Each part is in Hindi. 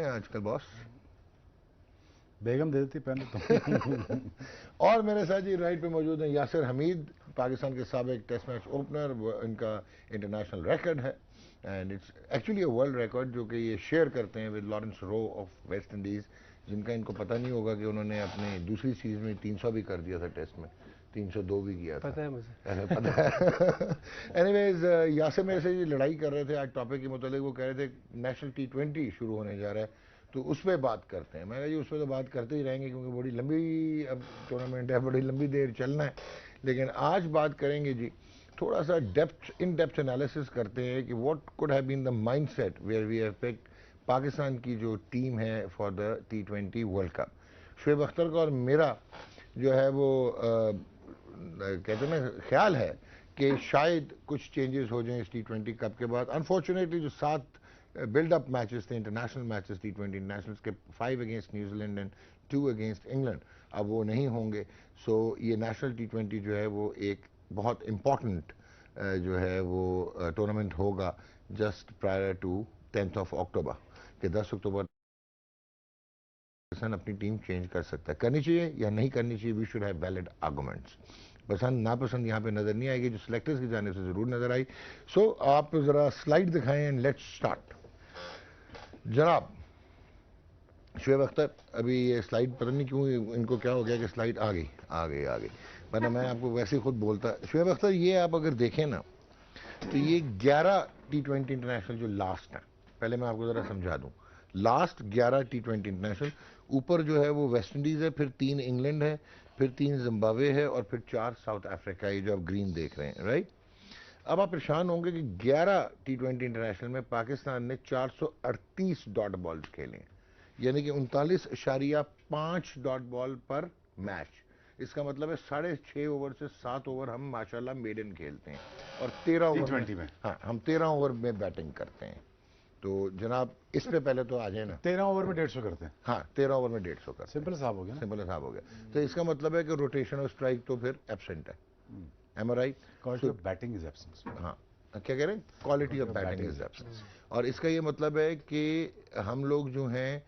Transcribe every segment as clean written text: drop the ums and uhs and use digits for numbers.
आजकल बॉस बेगम दे देती पहले तो। और मेरे साथ जी राइट पे मौजूद हैं यासिर हमीद, पाकिस्तान के साबिक टेस्ट मैच ओपनर। इनका इंटरनेशनल रिकॉर्ड है and it's actually a world record जो कि ये शेयर करते हैं with Lawrence Rowe of West Indies, जिनका इनको पता नहीं होगा कि उन्होंने अपनी दूसरी सीरीज में 300 भी कर दिया था टेस्ट में, 302 भी किया था। पता है मुझे, पता है। एनीवेज यासिर मेरे से ये लड़ाई कर रहे थे आज टॉपिक के मुतालिक। वो कह रहे थे नेशनल T20 शुरू होने जा रहा है तो उस पर बात करते हैं। मैंने जी उस पर तो बात करते ही रहेंगे क्योंकि बड़ी लंबी अब टूर्नामेंट है, बड़ी लंबी देर चलना है। लेकिन आज बात करेंगे जी थोड़ा सा इन डेप्थ एनालिसिस करते हैं कि what could have been the mindset where we have picked Pakistan की जो टीम है for the T20 world cup. Shoaib Akhtar का और मेरा जो है वो कहते हैं ना ख्याल है कि शायद कुछ चेंजेस हो जाएं इस T20 कप के बाद। अनफॉर्चुनेटली जो 7 बिल्डअप मैचेस थे इंटरनेशनल मैचेस T20 इंटरनेशनल्स के, 5 against New Zealand and 2 against England, अब वो नहीं होंगे। सो ये नेशनल T20 जो है वो एक बहुत इम्पॉर्टेंट जो है वो टूर्नामेंट होगा जस्ट प्रायर टू 10th अक्टूबर के 10 अक्टूबर पाकिस्तान अपनी टीम चेंज कर सकता है। करनी चाहिए या नहीं करनी चाहिए, we should have valid arguments. पसंद नापसंद यहाँ पे नजर नहीं आएगी, जो सिलेक्टर्स की जाने से जरूर नजर आई। सो आप जरा स्लाइड दिखाएं एंड लेट्स स्टार्ट। जनाब शुएब अख्तर, अभी ये स्लाइड पता नहीं क्यों इनको क्या हो गया कि स्लाइड आ गई वरना मैं आपको वैसे ही खुद बोलता। शुएब अख्तर ये आप अगर देखें ना तो ये 11 T20 इंटरनेशनल जो लास्ट है, पहले मैं आपको जरा समझा दूं, लास्ट 11 T20 इंटरनेशनल, ऊपर जो है वो वेस्ट इंडीज है, फिर 3 इंग्लैंड है, फिर 3 जिम्बाब्वे है और फिर 4 साउथ अफ्रीका, ये जो आप ग्रीन देख रहे हैं, राइट। अब आप परेशान होंगे कि 11 T20 इंटरनेशनल में पाकिस्तान ने 438 डॉट बॉल खेले, यानी कि 39.5 डॉट बॉल पर मैच। इसका मतलब है 6.5 ओवर से 7 ओवर हम माशाल्लाह मेडन खेलते हैं और 13 ओवर में, हाँ हम 13 ओवर में बैटिंग करते हैं। तो जनाब इस पे पहले तो आ जाए ना, 13 ओवर में 150 करते हैं। हाँ 13 ओवर में 150 करते हैं। सिंपल हिसाब हो गया ना, सिंपल हिसाब हो गया। तो इसका मतलब है कि रोटेशन और स्ट्राइक तो फिर एब्सेंट है। Am I right? Quality of batting is absence. हाँ क्या कह रहे हैं, quality of batting is absence. और इसका ये मतलब है कि हम लोग जो हैं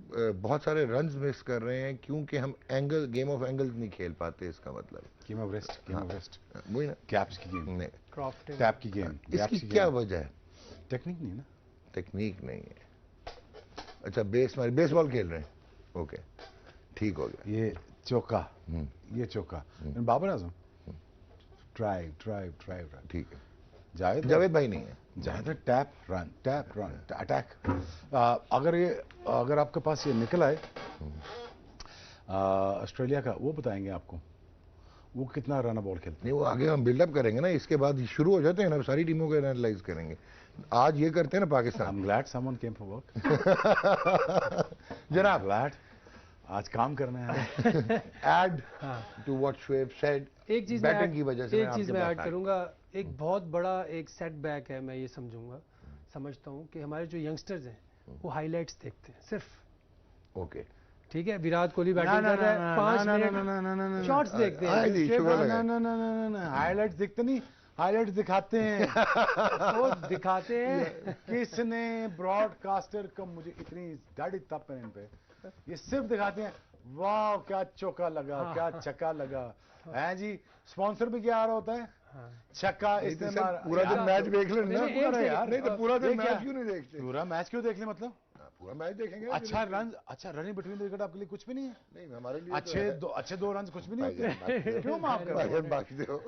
बहुत सारे रन्स मिस कर रहे हैं क्योंकि हम गेम ऑफ एंगल्स नहीं खेल पाते। इसका मतलब गेम ऑफ रेस्ट, वही ना, कैप्स की गेम, नहीं टैप की गेम। इसकी क्या वजह है? टेक्निक नहीं है ना, टेक्निक नहीं है। अच्छा बेसबॉल खेल रहे हैं, ओके ठीक हो गया। ये चौका, ये चौका बाबर आजम, ड्राइव ठीक है। जावेद भाई नहीं है, जावेद टैप रन अटैक। अगर आपके पास ये निकल आए ऑस्ट्रेलिया का, वो बताएंगे आपको वो कितना रन बॉल खेलते हैं। नहीं वो आगे हम बिल्डअप करेंगे ना, इसके बाद शुरू हो जाते हैं ना, सारी टीमों को एनालाइज करेंगे। आज ये करते हैं ना Pakistan. I'm glad someone came for work. जनाब glad आज काम करने हैं। Add to what Shoaib said, एक चीज बैटिंग की वजह से एक चीज मैं ऐड करूंगा। एक बहुत बड़ा एक सेटबैक है, मैं ये समझता हूँ कि हमारे जो यंगस्टर्स हैं वो हाईलाइट्स देखते हैं सिर्फ। ओके ठीक है, विराट कोहली बैटिंग कर रहा है, 5 मिनट शॉट्स देखते हैं। हाईलाइट्स देखते नहीं, हाईलाइट्स दिखाते हैं। वो दिखाते हैं। किसने ब्रॉडकास्टर का, मुझे इतनी दाढ़ी तप है इन पे, ये सिर्फ दिखाते हैं वाह क्या चौका लगा, क्या छक्का लगा है जी। स्पॉन्सर भी क्या आ रहा होता है, छक्का इसने मारा। पूरा दिन मैच देख लेना यार, नहीं तो पूरा दिन मैच क्यों नहीं देखते? पूरा मैच क्यों देख ले, मतलब पूरा मैच देखेंगे। अच्छा रन बिटवीन विकेट आपके लिए कुछ भी नहीं है? नहीं हमारे लिए अच्छे 2 रन कुछ भी नहीं होते। क्यों माफ कर रहे हो?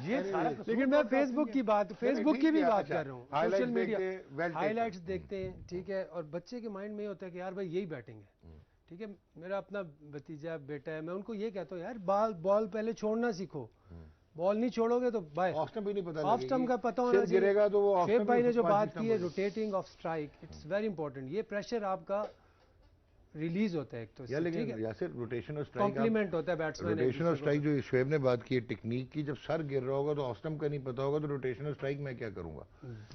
ये सारा लेकिन मैं फेसबुक की भी बात कर रहा हूँ। सोशल मीडिया हाईलाइट्स देखते हैं, ठीक है, और बच्चे के माइंड में ये होता है कि यार भाई यही बैटिंग है। ठीक है, मेरा अपना भतीजा बेटा है, मैं उनको ये कहता हूँ यार बॉल पहले छोड़ना सीखो। बॉल नहीं छोड़ोगे तो बाय। ऑफ स्टंप भी नहीं पता, ऑफ स्टंप का पता होना चाहिए। गिरेगा तो वो शुएब भाई ने जो बात की है rotating of strike, it's very important. ये प्रेशर आपका रिलीज होता है एक तो, लेकिन यासिर रोटेशन और स्ट्राइक कॉम्प्लीमेंट होता है बैट्समैन। रोटेशन और स्ट्राइक जो शुएब ने बात की है टेक्निक की, जब सर गिर रहा होगा तो ऑफ स्टंप का नहीं पता होगा तो रोटेशन और स्ट्राइक मैं क्या करूंगा?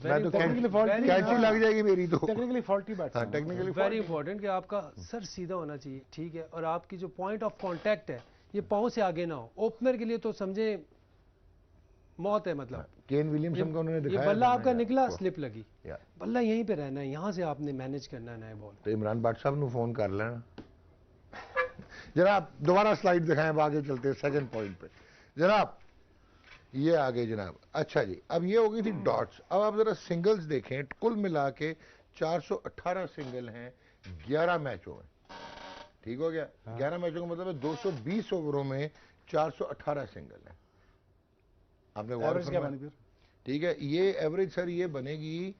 मैं तो कैची लग जाएगी मेरी तो। Technically faulty batsman, technically very important कि आपका सर सीधा होना चाहिए, ठीक है, और आपकी जो पॉइंट ऑफ कांटेक्ट है ये पांव से आगे ना हो। ओपनर के लिए तो समझे मौत है मतलब। केन विलियमसन को उन्होंने ये दिखाया बल्ला था आपका ना निकला, आपको। स्लिप लगी, या बल्ला यहीं पे रहना है, यहाँ से आपने मैनेज करना है नए बॉल। तो इमरान भट्ट साहब ने फोन कर लेना। जनाब दोबारा स्लाइड दिखाएं, अब आगे चलते हैं सेकंड पॉइंट पे। जनाब ये आगे जनाब, अच्छा जी, अब ये हो गई थी डॉट्स। अब आप जरा सिंगल्स देखें, कुल मिला के 418 सिंगल हैं 11 मैचों में। ठीक हो गया? 11 मैचों का मतलब है 220 ओवरों में 418 सिंगल है। आपने गौर एवरेज क्या फरमाया? बनी फिर? ठीक है, ये एवरेज सर ये बनेगी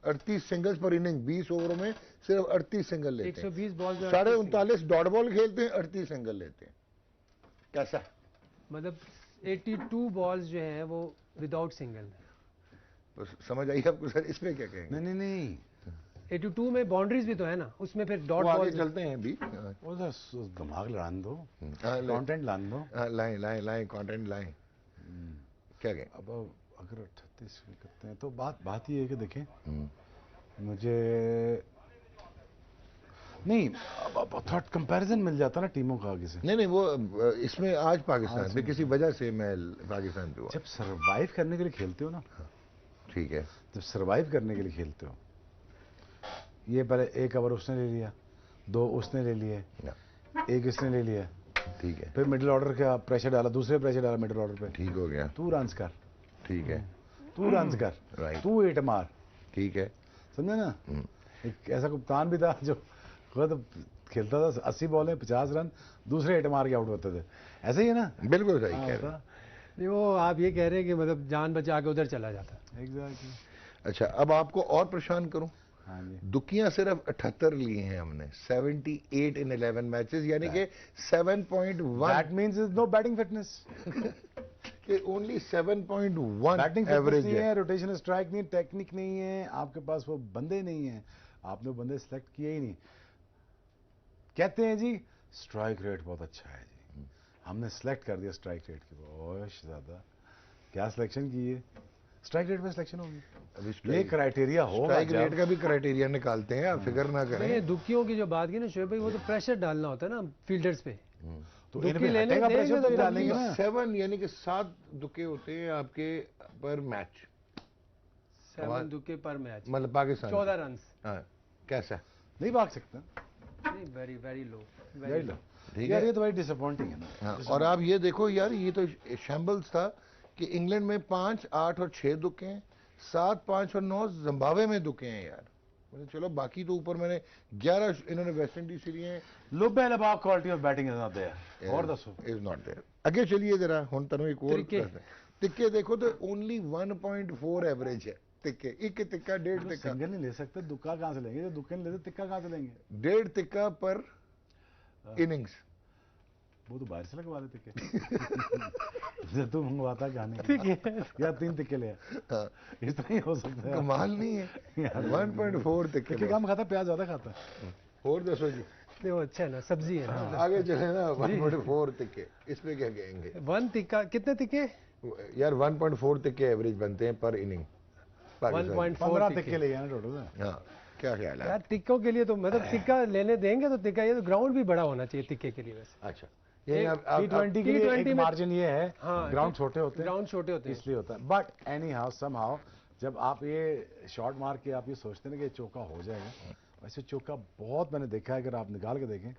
38 सिंगल्स पर इनिंग। 20 ओवरों में सिर्फ 38 सिंगल लेते हैं। 120 बॉल में 39.5 डॉट बॉल खेलते हैं, 38 सिंगल लेते हैं। कैसा? मतलब 82 बॉल्स जो हैं वो विदाउट सिंगल है। बस समझ आई आपको सर, इसमें क्या कहेंगे? नहीं नहीं नहीं, 82 में बाउंड्रीज भी तो है ना, उसमें फिर डॉट वो आगे बॉल्स। चलते हैं अभी। वो तो दिमाग लाने दो, हाँ, कंटेंट लाने दो। लाएं लाएं लाएं कंटेंट लाएं। क्या कहें? अब अगर 38 करते हैं तो बात ये है कि देखें, मुझे नहीं अब थोड़ा कंपैरिजन मिल जाता ना टीमों का आगे से। नहीं नहीं, वो इसमें आज पाकिस्तान पे किसी वजह से मैं पाकिस्तान पे हुआ। जब सरवाइव करने के लिए खेलते हो ना, ठीक है, जब सरवाइव करने के लिए खेलते हो, ये पहले एक ओवर उसने ले लिया, 2 उसने ले लिए, ना, 1 इसने ले लिया, ठीक है, फिर मिडिल ऑर्डर का प्रेशर डाला, दूसरे प्रेशर डाला मिडिल ऑर्डर पे, ठीक हो गया, तू रन्स कर, ठीक है, तू रन्स कर, राइट, तू 8 मार, ठीक है, समझे ना। एक ऐसा कप्तान भी था जो खुद खेलता था 80 बॉल में 50 रन, दूसरे 8 मार के आउट होते थे। ऐसे ही है ना। बिल्कुल सही हाँ, कह रहे हैं। नहीं, वो आप ये कह रहे हैं कि मतलब जान बचा के उधर चला जाता। एग्जैक्टली। अच्छा, अब आपको और परेशान करूं। हाँ जी, दुकियां सिर्फ 78 लिए हैं हमने, 78 इन 11 मैचेस, यानी कि 7.1, that means is no batting fitness. कि ओनली 7.1 बैटिंग फिटनेस एवरेज नहीं है। है, रोटेशन स्ट्राइक नहीं, टेक्निक नहीं है, आपके पास वो बंदे नहीं है, आपने वो बंदे सेलेक्ट किए ही नहीं। कहते हैं जी स्ट्राइक रेट बहुत अच्छा है जी, हमने सेलेक्ट कर दिया स्ट्राइक रेट की, बहुत ज्यादा। क्या सिलेक्शन की है? स्ट्राइक रेट पे सिलेक्शन होगी। अभी ये क्राइटेरिया होगा स्ट्राइक जब रेट का भी क्राइटेरिया निकालते हैं, आप फिक्र ना नहीं, करें। दुखियों की जो बात की ना शोएब भाई, वो तो प्रेशर डालना होता है ना फील्डर्स पे। तो दुखी इन पे लेने हटेगा देंगे प्रेशर तो तो फिर डालेंगे ना। 7 यानी कि 7 दुके होते हैं आपके पर मैच, 7 दुके पर मैच, मतलब पाकिस्तान 14 रन। हाँ, कैसा? नहीं भाग सकता, नहीं, very very low, very low. ठीक यार है। ये तो भाई डिसअपॉइंटिंग है ना। हाँ, और आप ये देखो यार, ये तो शैम्बल्स था कि इंग्लैंड में 5, 8 और 6 दुके हैं, 7, 5 और 9 जिम्बाब्वे में दुके हैं यार। मतलब चलो बाकी तो ऊपर मैंने 11 इन्होंने वेस्ट इंडीज से लिए हैं। लुबेल about quality of batting is not there. और दसो इज नॉट देयर। आगे चलिए जरा, हुन तनु एक और तिक्के। तिक्के देखो तो ओनली 1.4 एवरेज है तिक्के। एक तिक्का, 1.5 तिक्का, सिंगल नहीं ले सकते, दुक्का कहाँ से लेंगे? जो दुक्के नहीं लेते तिक्का कहाँ से लेंगे? 1.5 तिक्का पर इनिंग्स। वो तो बाहर से लगवा देते के। जब तू मंगवाता गाने या 3 तिक्के ले, हाँ, इतना ही हो सकता है। कमाल नहीं है। 1.4 तिक्के तिक्के कम खाता, प्याज ज्यादा खाता। और दसो जी। नहीं, वो अच्छा है ना, सब्जी है ना। आगे चले ना, 1.4 तिक्के, इस पे क्या कहेंगे? 1 तिक्का कितने तिक्के? यार 1.4 तिक्के एवरेज बनते हैं पर इनिंग पाकिस्तान। 1.4 15 तिक्के ले ना टोटल। हाँ, क्या ख्याल है? यार टिक्कों के लिए तो मतलब टिक्का लेने देंगे तो टिक्का, ये तो ग्राउंड भी बड़ा होना चाहिए टिक्के के लिए वैसे। अच्छा, ये आप T20 के लिए T20 एक में- मार्जिन ये है, हाँ, ग्राउंड छोटे होते हैं, ग्राउंड छोटे होते हैं इसलिए होता है। But anyhow somehow जब आप ये शॉट मार के आप ये सोचते हैं ना कि चौका हो जाएगा, वैसे चौका बहुत मैंने देखा है, अगर आप निकाल के देखें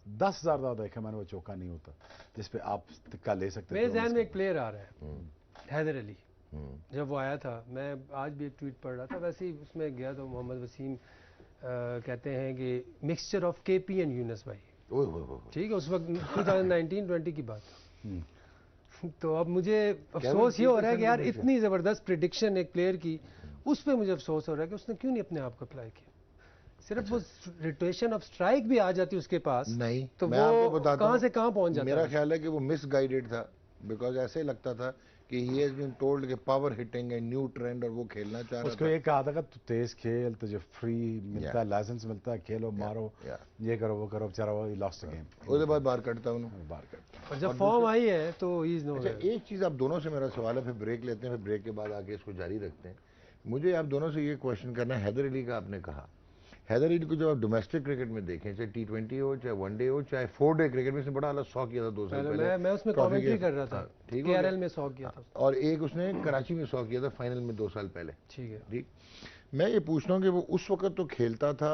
10,000 ज्यादा देखा मैंने, वो चौका नहीं होता जिसपे आप तिक्का ले सकते मेरे थे। जहन में एक प्लेयर आ रहा है, हैदर अली। जब वो आया था, मैं आज भी एक ट्वीट पढ़ रहा था, वैसे ही उसमें गया तो मोहम्मद वसीम कहते हैं कि mixture of KP and Younis भाई। ओए ओए ओए, ठीक है, उस वक्त 2019-20 की बात हम्म। है। तो अब मुझे अफसोस ये हो रहा है कि यार इतनी ज़बरदस्त प्रिडिक्शन एक प्लेयर की, उस पर मुझे अफसोस हो रहा है कि उसने क्यों नहीं अपने आप को अप्लाई किया। सिर्फ वो रोटेशन ऑफ स्ट्राइक भी आ जाती उसके पास, नहीं तो मैं आपको वो बताता कहाँ हूं, से कहाँ पहुँच जाता मेरा है। ख्याल है कि वो मिसगाइडेड था, बिकॉज ऐसे लगता था कि ही हैज बीन टोल्ड कि पावर हिटिंग है न्यू ट्रेंड, और वो खेलना चाह रहा उसको था। ये कहा था कि तू तेज खेल, तुझे फ्री मिलता है, Yeah. लाइसेंस मिलता है, खेलो मारो, या ये करो वो करो, बेचारा वो लॉस्ट गेम उसके बाद बाहर कटता उन्होंने। बाहर कर। और जब फॉर्म आई है तो ही इज नो। अच्छा, एक चीज आप दोनों से मेरा सवाल है, फिर ब्रेक लेते हैं, फिर ब्रेक के बाद आगे इसको जारी रखते हैं। मुझे आप दोनों से ये क्वेश्चन करना है, हैदर अली का आपने कहा, हैदर रीड को जब आप डोमेस्टिक क्रिकेट में देखें, चाहे T20 हो, चाहे वनडे हो, चाहे 4 डे क्रिकेट में, इसने बड़ा अलग 100 किया था 2 साल पहले। मैं उसमें कमेंट्री कर रहा था, ठीक है, KRL में 100 किया था, और एक उसने कराची में 100 किया था फाइनल में 2 साल पहले। ठीक है। ठीक, मैं ये पूछ रहा हूँ कि वो उस वक्त तो खेलता था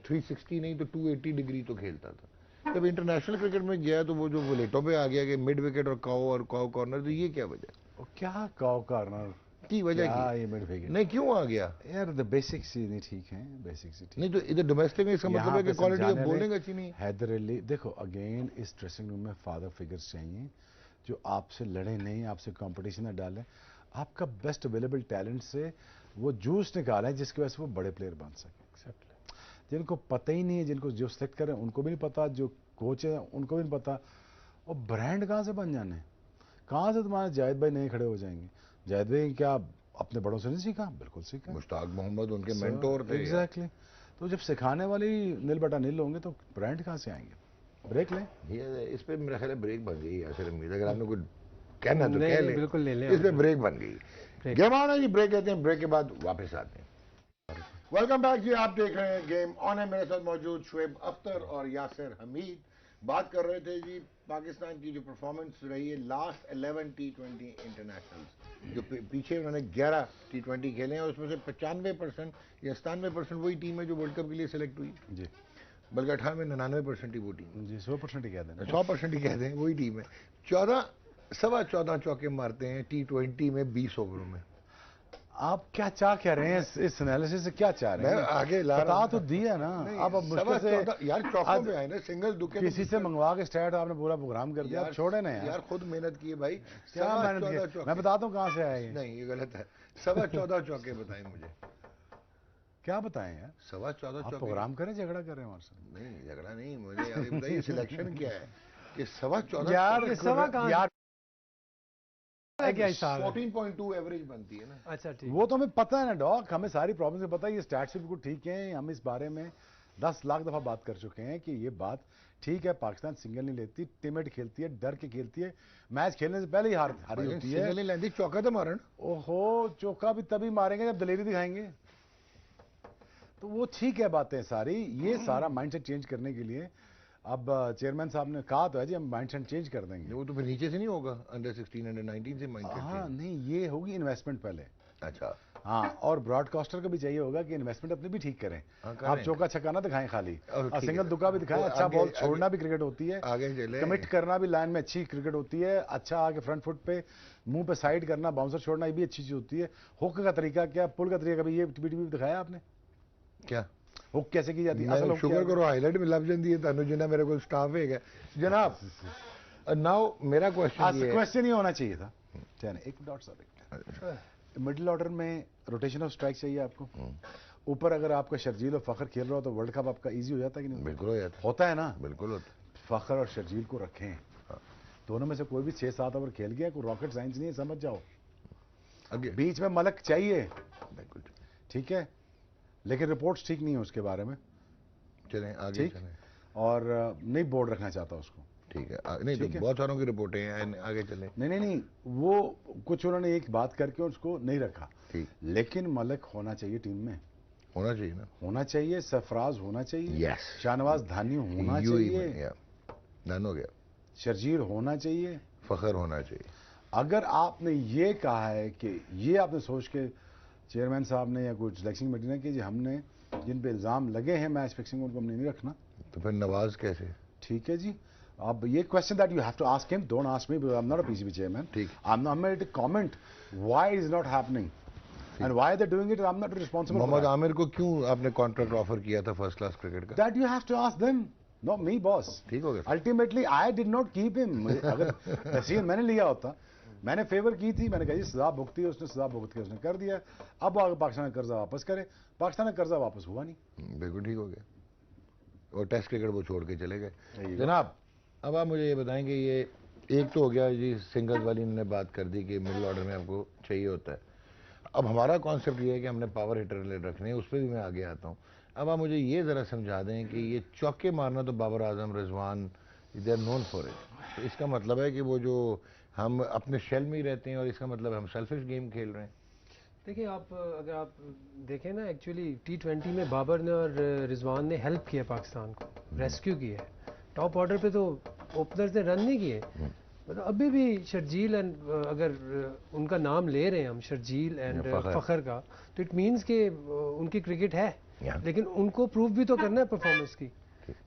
360 नहीं तो 280 डिग्री तो खेलता था, जब इंटरनेशनल क्रिकेट में गया तो वो जो बुलेटों पे आ गया कि मिड विकेट और काउ कॉर्नर, तो ये क्या वजह? क्या काउ कॉर्नर की वजह की ये मिड विकेट नहीं क्यों आ गया यार? द बेसिक्स ही नहीं ठीक है, बेसिक्स ही ठीक नहीं, तो इधर डोमेस्टिक में इसका मतलब है कि क्वालिटी ऑफ बॉलिंग अच्छी नहीं है। हैदर अली देखो, अगेन इस ड्रेसिंग रूम में फादर फिगर्स चाहिए जो आपसे लड़े नहीं, आपसे कंपटीशन न डालें, आपका बेस्ट अवेलेबल टैलेंट से वो जूस निकालें जिसकी वजह से वो बड़े प्लेयर बन सकें। जिनको पता ही नहीं है, जिनको जो सेलेक्ट करें उनको भी नहीं पता, जो कोच है उनको भी नहीं पता, और ब्रांड कहाँ से बन जाने, कहाँ से तुम्हारे जाहिद भाई नहीं खड़े हो जाएंगे? जाहिद भाई क्या अपने बड़ों से नहीं सीखा? बिल्कुल सीखा। मुश्ताक मोहम्मद उनके मेंटोर थे। एग्जैक्टली। तो जब सिखाने वाले नील बटा नील होंगे तो ब्रांड कहाँ से आएंगे? ब्रेक लें। ये इस पे मेरा ख्याल है ब्रेक बन गई यासिर हमीद, अगर आपने कुछ कहना तो कह ले। बिल्कुल ले लें, इस पे ब्रेक बन गई। गेम ऑन है जी, ब्रेक लेते हैं, ब्रेक के बाद वापस आते हैं। वेलकम बैक जी, आप देख रहे हैं गेम ऑन है, मेरे साथ मौजूद शुएब अख्तर और यासिर हमीद। बात कर रहे थे जी पाकिस्तान की जो परफॉर्मेंस रही है लास्ट 11 T20 इंटरनेशनल्स, जो पीछे उन्होंने 11 T20 खेले हैं, और उसमें से 95% या 97% वही टीम है जो वर्ल्ड कप के लिए सिलेक्ट हुई जी, बल्कि 98-99% ही वो टीम जी 100% ही कह दें, 100% ही कहते हैं वही टीम है। 14 चौके मारते हैं T20 में 20 ओवरों में। आप क्या चाह कह रहे हैं इस एनालिसिस से? क्या चाह रहे हैं? मैं आगे ला रहा बता तो दिया ना। अब मुश्किल से यार चौकों पे आए ना, सिंगल दुके किसी से मंगवा के स्टैट आपने पूरा प्रोग्राम कर दिया, छोड़े ना यार खुद मेहनत की है भाई। क्या मेहनत की? मैं बताता हूँ कहाँ से आए। नहीं ये गलत है, 14.25 चौके बताएं मुझे। क्या बताएं यार? 14.25 चौके। प्रोग्राम करें, झगड़ा कर रहे हैं हमारे साथ? नहीं झगड़ा नहीं, मुझे यार बताइए सिलेक्शन क्या है कि 14.25 यार सवा कहाँ यार क्या हिसाब है? 14.2 एवरेज बनती है ना। अच्छा ठीक, वो तो हमें पता है ना डॉक, हमें सारी प्रॉब्लम पता है, ये स्टैट्स भी बिल्कुल ठीक है। हम इस बारे में 10 लाख दफा बात कर चुके हैं कि ये बात ठीक है, पाकिस्तान सिंगल नहीं लेती, टिमेट खेलती है, डर के खेलती है, मैच खेलने से पहले ही हारी होती है। सिंगल नहीं लेती, चौका तो मारन। ओहो, चौका भी तभी मारेंगे जब दलेरी दिखाएंगे। तो वो ठीक है बातें सारी, ये सारा माइंडसेट चेंज करने के लिए अब चेयरमैन साहब ने कहा तो है जी हम माइंडसेट चेंज कर देंगे। वो तो फिर नीचे से नहीं होगा, अंडर 16 अंडर 19 से माइंडसेट। हाँ नहीं, ये होगी इन्वेस्टमेंट पहले। अच्छा हाँ, और ब्रॉडकास्टर का भी चाहिए होगा कि इन्वेस्टमेंट अपनी भी ठीक करें। आप चौका छक्का ना दिखाएं खाली, और सिंगल दुक्का भी दिखाएं। अच्छा बॉल छोड़ना भी क्रिकेट होती है, आगे चले, कमिट करना भी लाइन में अच्छी क्रिकेट होती है। अच्छा आगे फ्रंट फुट पे मुंह पे साइड करना, बाउंसर छोड़ना, ये भी अच्छी चीज होती है। हुक का तरीका क्या, पुल का तरीका कभी ये टीवी दिखाया आपने? क्या हुक कैसे की जाती है? असल शुक्र करो हाईलाइट में लग जाती है तानू जिन्ना मेरे को स्टाफ है जनाब। नाउ मेरा क्वेश्चन ही होना चाहिए था। एक डॉट सर, मिडिल ऑर्डर में रोटेशन ऑफ स्ट्राइक चाहिए आपको। ऊपर अगर आपका शर्जील और फखर खेल रहा हो तो वर्ल्ड कप आपका इजी हो जाता है कि नहीं? बिल्कुल हो जाता होता है ना, बिल्कुल होता। फखर और शर्जील को रखें, दोनों में से कोई भी 6-7 ओवर खेल गया, कोई रॉकेट साइंस नहीं है, समझ जाओ। बीच में मलक चाहिए, बिल्कुल ठीक है, लेकिन रिपोर्ट्स ठीक नहीं है उसके बारे में। चलें आगे चलें, और नहीं बोर्ड रखना चाहता उसको, ठीक है नहीं तो बहुत सारों की रिपोर्टें हैं, आगे चलें। नहीं वो कुछ उन्होंने एक बात करके उसको नहीं रखा, ठीक, लेकिन मलक होना चाहिए टीम में, होना चाहिए ना, होना चाहिए। सरफराज होना चाहिए, यस, शाहनवाज धानी होना चाहिए, डन हो गया, शर्जील होना चाहिए, फखर होना चाहिए। अगर आपने ये कहा है कि ये आपने सोच के चेयरमैन साहब ने या कुछ सिलेक्शन कमेटी ने कि हमने जिन पे इल्जाम लगे हैं मैच फिक्सिंग उनको हमने नहीं रखना, तो फिर नवाज कैसे? ठीक है जी। अब ये question that you have to ask him, don't ask me, I am not a PCB chairman. ठीक, I am not to comment why is not happening and why they doing it, I am not responsible. Mohammad Amir को क्यों आपने कॉन्ट्रैक्ट ऑफर किया था फर्स्ट क्लास क्रिकेट का? That you have to ask them, not me boss. ठीक हो गया, ultimately I did not keep him. अगर डिसीजन मैंने लिया होता, मैंने फेवर की थी, मैंने कहा जी सजा भुगती है, उसने सजा भुगत के उसने कर दिया, अब आगे पाकिस्तान का कर्जा वापस करे। पाकिस्तान का कर्जा वापस हुआ नहीं, बिल्कुल ठीक हो गया, और टेस्ट क्रिकेट वो छोड़ के चले गए। जनाब अब आप मुझे ये बताएं कि ये एक तो हो गया जी सिंगल्स वाली इन्होंने बात कर दी कि मिडिल ऑर्डर में आपको चाहिए होता है। अब हमारा कॉन्सेप्ट ये है कि हमने पावर हिटर रखने हैं, उस पर भी मैं आगे आता हूँ। अब आप मुझे ये ज़रा समझा दें कि ये चौके मारना तो Babar Azam, Rizwan, they are known for it, तो इसका मतलब है कि वो जो हम अपने शेल में ही रहते हैं और इसका मतलब हम सेल्फिश गेम खेल रहे हैं? देखिए आप अगर आप देखें ना, एक्चुअली T20 में बाबर ने और रिजवान ने हेल्प किया पाकिस्तान को, रेस्क्यू किया है। टॉप ऑर्डर पे तो ओपनर्स ने रन नहीं किए, मतलब अभी भी शर्जील एंड अगर उनका नाम ले रहे हैं हम, शर्जील एंड फखर का, तो इट मींस कि उनकी क्रिकेट है, लेकिन उनको प्रूव भी तो करना है परफॉर्मेंस की।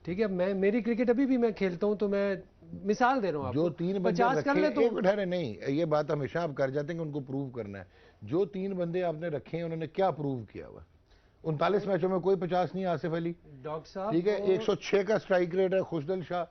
ठीक है, मैं मेरी क्रिकेट अभी भी मैं खेलता हूँ, तो मैं मिसाल दे रहा हूँ आपको। जो 3 बंदे 50 कर ले रखे, तो एक ठहरे नहीं, ये बात हमेशा आप कर जाते हैं कि उनको प्रूव करना है। जो 3 बंदे आपने रखे हैं उन्होंने क्या प्रूव किया हुआ? 39 मैचों में कोई 50 नहीं, आसिफ अली डॉक्टर साहब, ठीक है, 106 का स्ट्राइक रेट है खुशदल शाह,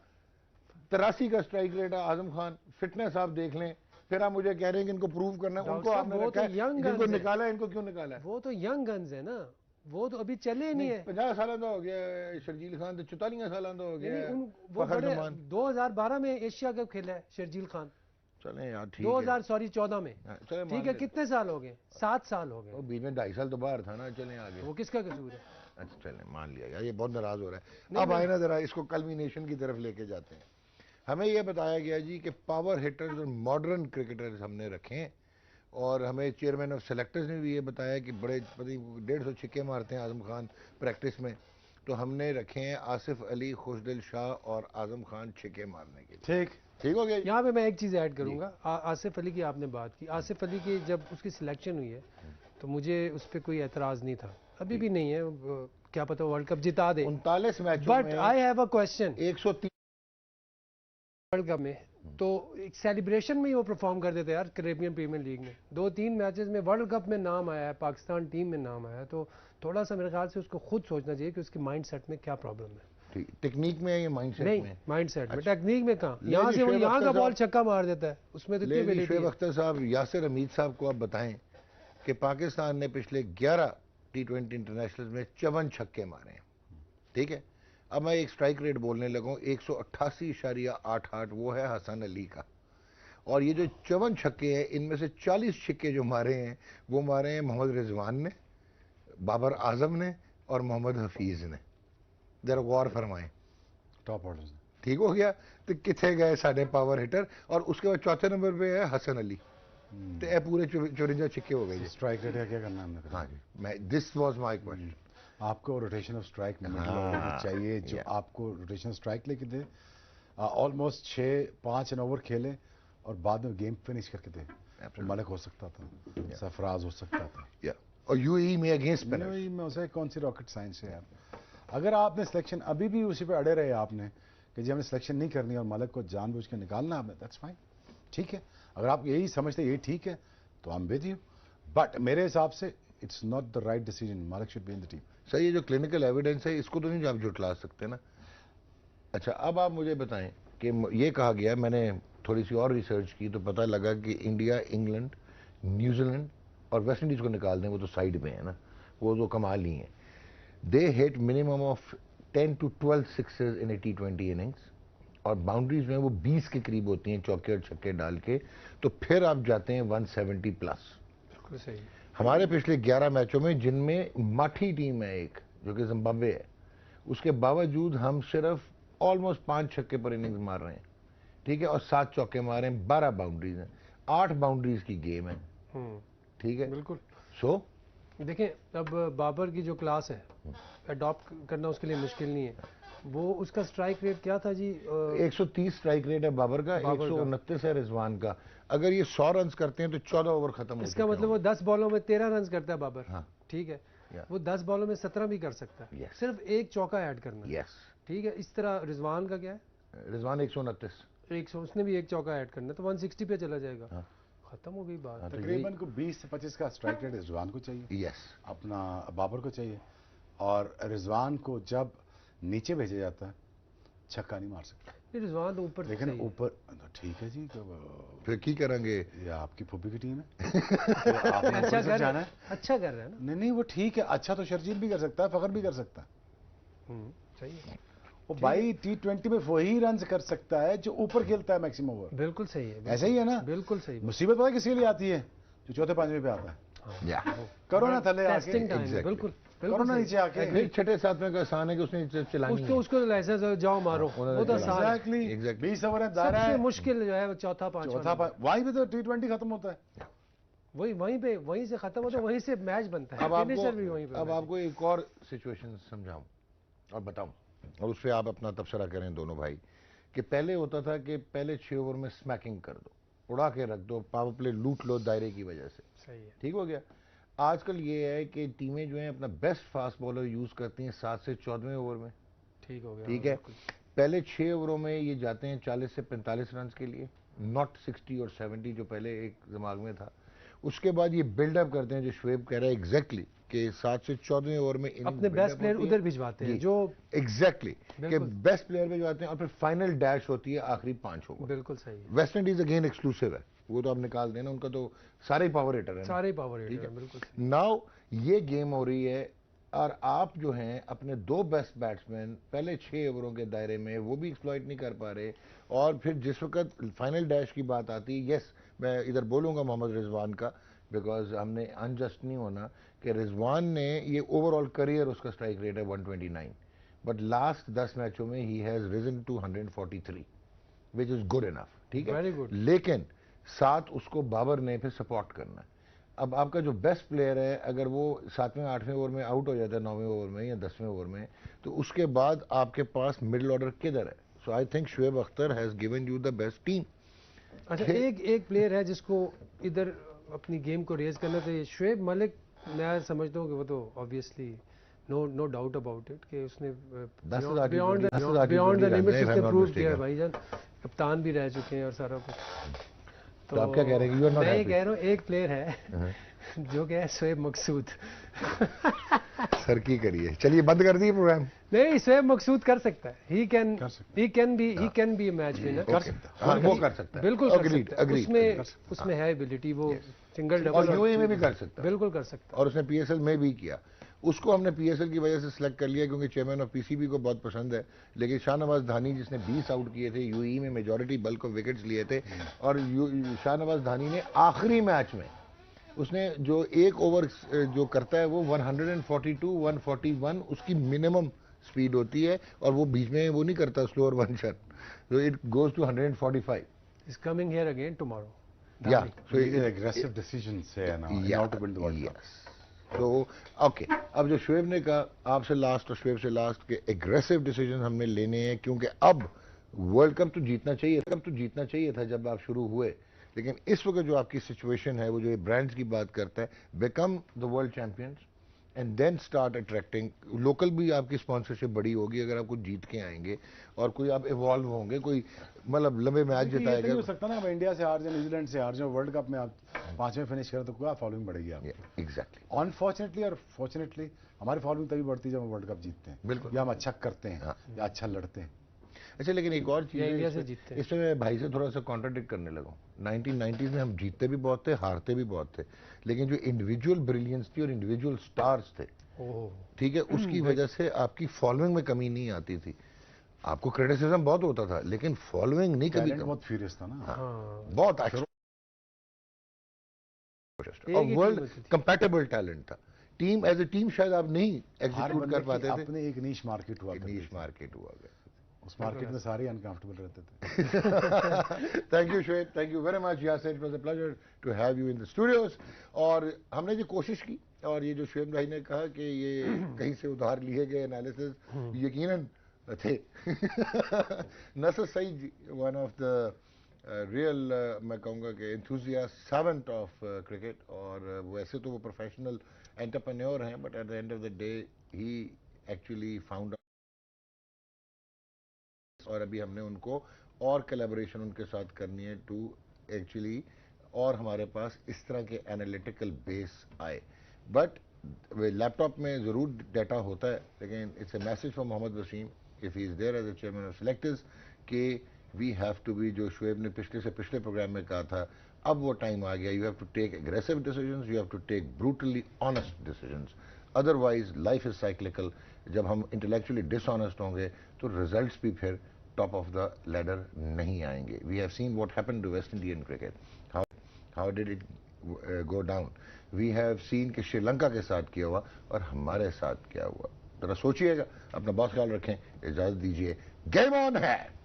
83 का स्ट्राइक रेट है आजम खान, फिटनेस आप देख लें, फिर आप मुझे कह रहे हैं कि इनको प्रूव करना है। उनको आपने रखा है, जिनको निकाला है, इनको क्यों निकाला है? वो तो यंग गन्स है ना, वो तो अभी चले नहीं है। 50 साल का हो गया शर्जील खान, तो 44 साल का हो गया वो बड़े 2012 में एशिया कप खेला है शर्जील खान। चले यार ठीक 14 में, ठीक है, कितने साल हो गए? 7 साल हो गए। वो बीच में 2.5 साल तो बाहर था ना। चले आगे, वो किसका कसूर है? अच्छा चले मान लिया यार, ये बहुत नाराज हो रहा है। अब आए ना जरा इसको कल्मिनेशन की तरफ लेके जाते हैं। हमें यह बताया गया जी कि पावर हिटर्स और मॉडर्न क्रिकेटर्स हमने रखे हैं, और हमें चेयरमैन ऑफ सेलेक्टर्स ने भी ये बताया कि बड़े 150 छिक्के मारते हैं आजम खान प्रैक्टिस में, तो हमने रखे हैं आसिफ अली, खुशदिल शाह और आजम खान छिक्के मारने के लिए। ठीक हो गया। यहाँ पे मैं एक चीज़ ऐड करूँगा, आसिफ अली की आपने बात की। आसिफ अली की जब उसकी सिलेक्शन हुई है तो मुझे उस पर कोई एतराज़ नहीं था, अभी भी नहीं है, क्या पता वर्ल्ड कप जिता दे 39 मैचों but I have a question. 103 world cup में तो एक सेलिब्रेशन में ही वो परफॉर्म कर देते यार। कैरेबियन प्रीमियर लीग में 2-3 मैचेस में वर्ल्ड कप में नाम आया है, पाकिस्तान टीम में नाम आया है, तो थोड़ा सा मेरे ख्याल से उसको खुद सोचना चाहिए कि उसके माइंडसेट में क्या प्रॉब्लम है। टेक्निक में या माइंडसेट में? नहीं, माइंडसेट में। टेक्निक में कहाँ, यहाँ से वो यहाँ का बॉल छक्का मार देता है, उसमें तो इतनी एबिलिटी है। शोएब अख्तर साहब, यासिर हमीद साहब को आप बताएं कि पाकिस्तान ने पिछले 11 T20 इंटरनेशनल में 54 छक्के मारे हैं। ठीक है, अब मैं एक स्ट्राइक रेट बोलने लगा हूँ 188.88, वो है हसन अली का। और ये जो 54 छक्के हैं, इनमें से 40 छक्के जो मारे हैं वो मारे हैं मोहम्मद रिजवान ने, बाबर आजम ने और मोहम्मद हफीज ने। जरा गौर फरमाएं, टॉप ऑर्डर। ठीक हो गया। तो कितने गए साढ़े पावर हिटर, और उसके बाद चौथे नंबर पे है हसन अली। तो ये पूरे 54 छिक्के हो गए। स्ट्राइक रेट क्या करना है हमने? हाँ जी, मैं दिस वाज माय क्वेश्चन। आपको रोटेशन ऑफ स्ट्राइक चाहिए, जो आपको रोटेशन स्ट्राइक लेके दे, ऑलमोस्ट 6-5 ओवर खेले और बाद में गेम फिनिश करके दे। तो मलिक हो सकता था, सरफराज हो सकता था, और यूएई में अगेंस्ट यूएई में उसे कौन सी रॉकेट साइंस है यार। अगर आपने सिलेक्शन अभी भी उसी पे अड़े रहे आपने कि जी हमने सिलेक्शन नहीं करनी और मलिक को जानबूझ के निकालना आपने, दैट्स फाइन, ठीक है। अगर आप यही समझते यही ठीक है तो I am with you, but मेरे हिसाब से it's not the right decision. Malik should be in the team. Sir, ये जो क्लिनिकल एविडेंस है इसको तो नहीं आप जुटला सकते ना। अच्छा, अब आप मुझे बताएं कि ये कहा गया, मैंने थोड़ी सी और रिसर्च की तो पता लगा कि इंडिया, इंग्लैंड, न्यूजीलैंड और वेस्ट इंडीज को निकाल दें, वो तो साइड में है ना, वो तो कमाल ही है। They hit minimum of 10 to 12 sixes in a T20 innings, और बाउंड्रीज में वो 20 के करीब होती हैं चौके और छक्के डाल के, तो फिर आप जाते हैं 170 प्लस। बिल्कुल सही। हमारे पिछले 11 मैचों में, जिनमें माठी टीम है एक जो कि जिम्बाब्वे है, उसके बावजूद हम सिर्फ ऑलमोस्ट 5 छक्के पर इनिंग्स मार रहे हैं, ठीक है, और 7 चौके मारे हैं, 12 बाउंड्रीज हैं, 8 बाउंड्रीज की गेम है, ठीक है। बिल्कुल। सो देखें, अब बाबर की जो क्लास है अडॉप्ट करना उसके लिए मुश्किल नहीं है। वो उसका स्ट्राइक रेट क्या था जी? 130 स्ट्राइक रेट है बाबर का, 129 है रिजवान का। अगर ये 100 रन करते हैं तो 14 ओवर खत्म हो। इसका मतलब वो 10 बॉलों में 13 रन करता है बाबर। हाँ, ठीक है, वो 10 बॉलों में 17 भी कर सकता है, सिर्फ एक चौका ऐड करना है। ठीक है, इस तरह रिजवान का क्या है? रिजवान 129, 100, उसने भी एक चौका ऐड करना है, तो 160 पे चला जाएगा। खत्म हो गई बात। तकरीबन को 20 से 25 का स्ट्राइक रेट रिजवान को चाहिए, अपना बाबर को चाहिए, और रिजवान को जब नीचे भेजा जाता है छक्का नहीं मार सकता। रिजवान तो ऊपर, लेकिन ऊपर ठीक है जी, फिर की करेंगे, ये आपकी फूफी की टीम है। आपने अच्छा कर जाना है, अच्छा कर रहा है ना। नहीं वो ठीक है, अच्छा तो शर्जील भी कर सकता है, फखर भी कर सकता है। सही है। वो भाई T20 में वही रन कर सकता है जो ऊपर खेलता है मैक्सिमम ओवर। बिल्कुल सही है, ऐसा ही है ना। बिल्कुल सही। मुसीबत पता किसी लिए आती है? जो चौथे पांचवें पे आता है। करो ना थले आके, बिल्कुल करो ना नीचे आके। फिर छठे सातवें का आसान है कि उसने चलानी है, उसको लाइसेंस जाओ मारो, वो तो एग्जैक्टली 20 ओवर है, दायरा है। सबसे मुश्किल जो है वो चौथा पांचवा, वहीं पे तो T20 खत्म होता है। वहीं से खत्म होता है, वहीं से मैच बनता है। फिनिशर भी वहीं पे। अब आपको एक और सिचुएशन समझाऊं और बताऊं, और उससे आप अपना तबसरा करें दोनों भाई, कि पहले होता था कि पहले 6 ओवर में स्मैकिंग कर दो, उड़ा के रख दो, पावर प्ले लूट लो दायरे की वजह से, सही है। ठीक हो गया। आजकल ये है कि टीमें जो हैं अपना बेस्ट फास्ट बॉलर यूज करती हैं 7 से 14वें ओवर में, ठीक हो गया। ठीक है। पहले 6 ओवरों में ये जाते हैं 40 से 45 रन के लिए, नॉट 60 और 70 जो पहले एक दिमाग में था। उसके बाद ये बिल्डअप करते हैं, जो शुएब कह रहा है एग्जैक्टली, कि 7 से 14वें ओवर में अपने बेस्ट प्लेयर उधर भिजवाते हैं, जो एग्जैक्टली कि बेस्ट प्लेयर भिजवाते हैं, और फिर फाइनल डैश होती है आखिरी 5 ओवर। बिल्कुल सही है। वेस्ट इंडीज अगेन एक्सक्लूसिव है, वो तो आप निकाल देना, उनका तो सारे पावर हिटर है, सारे पावर हिटर है, बिल्कुल। नाउ ये गेम हो रही है, और आप जो हैं अपने 2 बेस्ट बैट्समैन पहले 6 ओवरों के दायरे में वो भी एक्सप्लॉइट नहीं कर पा रहे, और फिर जिस वक्त फाइनल डैश की बात आती है, यस मैं इधर बोलूंगा मोहम्मद रिजवान का, बिकॉज हमने अनजस्ट नहीं होना कि रिजवान ने ये ओवरऑल करियर उसका स्ट्राइक रेट है 129, बट लास्ट 10 मैचों में ही has risen to 143 which is good enough, ठीक है। लेकिन साथ उसको बाबर ने फिर सपोर्ट करना है। अब आपका जो बेस्ट प्लेयर है, अगर वो 7वें 8वें ओवर में आउट हो जाता है, 9वें ओवर में या 10वें ओवर में, तो उसके बाद आपके पास मिडिल ऑर्डर किधर है? So I think Shoaib Akhtar has given you the best team. अच्छा, एक प्लेयर है जिसको इधर अपनी गेम को रेज करना चाहिए, शुएब मलिक। मैं समझता हूँ कि वो तो obviously no doubt about it कि उसने बियॉन्ड द लिमिट्स उसने प्रूव किया है भाईजान, कप्तान भी रह चुके हैं और सारा कुछ। तो आप क्या कह रहे हैं? मैं ये कह रहा हूँ एक प्लेयर है जो क्या है, शुएब मकसूद। सर की करिए, चलिए बंद कर दिए प्रोग्राम। नहीं, शुएब मकसूद कर सकता है, he can be match winner, कर सकता है, वो कर सकता है, बिल्कुल कर सकता है, उसमें है एबिलिटी, वो सिंगल डबल और यूएई में भी कर सकता है, बिल्कुल कर सकता है, और उसने पीएसएल में भी किया। उसको हमने पीएसएल की वजह से सिलेक्ट कर लिया क्योंकि चेयरमैन ऑफ पीसीबी को बहुत पसंद है, लेकिन शाहनवाज धानी जिसने 20 आउट किए थे यूएई में, मेजॉरिटी बल्क ऑफ विकेट्स लिए थे, और शाहनवाज धानी ने आखिरी मैच में उसने जो एक ओवर जो करता है वो 142 141 उसकी मिनिमम स्पीड होती है, और वो बीच में वो नहीं करता slower one shot, so it goes to 145. He's coming here again tomorrow. Yeah, so he aggressive decisions here now in order to win the World Cup. तो ओके, अब जो शुएब ने कहा आपसे लास्ट और शुएब से लास्ट के एग्रेसिव डिसीजन हमने लेने हैं, क्योंकि अब वर्ल्ड कप तो जीतना चाहिए था जब आप शुरू हुए, लेकिन इस वक्त जो आपकी सिचुएशन है, वो जो ब्रांड्स की बात करता है, become the world champions and then start attracting local भी आपकी स्पॉन्सरशिप बड़ी होगी अगर आप कुछ जीत के आएंगे, और कोई आप इवॉल्व होंगे, कोई मतलब लंबे मैच जिताएगा। हो सकता ना, इंडिया से हार जाए, न्यूजीलैंड से हार जाए, वर्ल्ड कप में आप 5वें फिनिश करें तो क्या फॉलोइंग बढ़ेगी आप? एग्जैक्टली। अनफॉर्चुनेटली और फॉर्चुनेटली हमारी फॉलोइंग तभी बढ़ती है जब हम वर्ल्ड कप जीतते हैं, बिल्कुल, या हम अच्छा करते हैं, या अच्छा लड़ते हैं। अच्छा, लेकिन एक और चीज़ है, इसमें मैं भाई से थोड़ा सा कॉन्ट्राडिक्ट करने लगा। 1990s में हम जीतते भी बहुत थे, हारते भी बहुत थे, लेकिन जो इंडिविजुअल ब्रिलियंस थी और इंडिविजुअल स्टार्स थे, ठीक है, उसकी वजह से आपकी फॉलोइंग में कमी नहीं आती थी। आपको क्रिटिसिज्म बहुत होता था, लेकिन फॉलोइंग नहीं कभी, बहुत फ्यूरियस था ना, बहुत अच्छा, और वर्ल्ड कंपैटिबल टैलेंट था। टीम एज ए टीम शायद आप नहीं एग्जीक्यूट कर पाते थे, अपने एक नीश मार्केट हुआ गया, उस मार्केट में सारे अनकंफर्टेबल रहते थे। Thank you Shoaib, thank you very much Yasir, it was a pleasure to have you in the studios. और हमने जो कोशिश की, और ये जो शुएब भाई ने कहा कि ये कहीं से उधार लिए गए एनालिसिस यकीनन थे। Nasir Saeed, one of the real मैं कहूँगा कि एंथुसियास्ट सर्वेंट ऑफ क्रिकेट, और वैसे तो वो प्रोफेशनल एंटरप्रेन्योर हैं, but at the end of the day he actually found, और अभी हमने उनको और कोलैबोरेशन उनके साथ करनी है टू एक्चुअली, और हमारे पास इस तरह के एनालिटिकल बेस आए। बट लैपटॉप में ज़रूर डाटा होता है, लेकिन it's a message for Mohammad Wasim if he is there as a chairman of selectors कि वी हैव टू बी, जो शुएब ने पिछले प्रोग्राम में कहा था, अब वो टाइम आ गया, you have to take aggressive decisions, you have to take brutally honest decisions, otherwise life is cyclical. जब हम इंटेलेक्चुअली डिसऑनेस्ट होंगे तो रिजल्ट्स भी फिर टॉप ऑफ द लैडर नहीं आएंगे। We have seen what happened to West Indian cricket, how did it go down. We have seen कि श्रीलंका के साथ किया हुआ और हमारे साथ क्या हुआ। जरा सोचिएगा, अपना बहुत ख्याल रखें, इजाजत दीजिए, गेम ऑन है।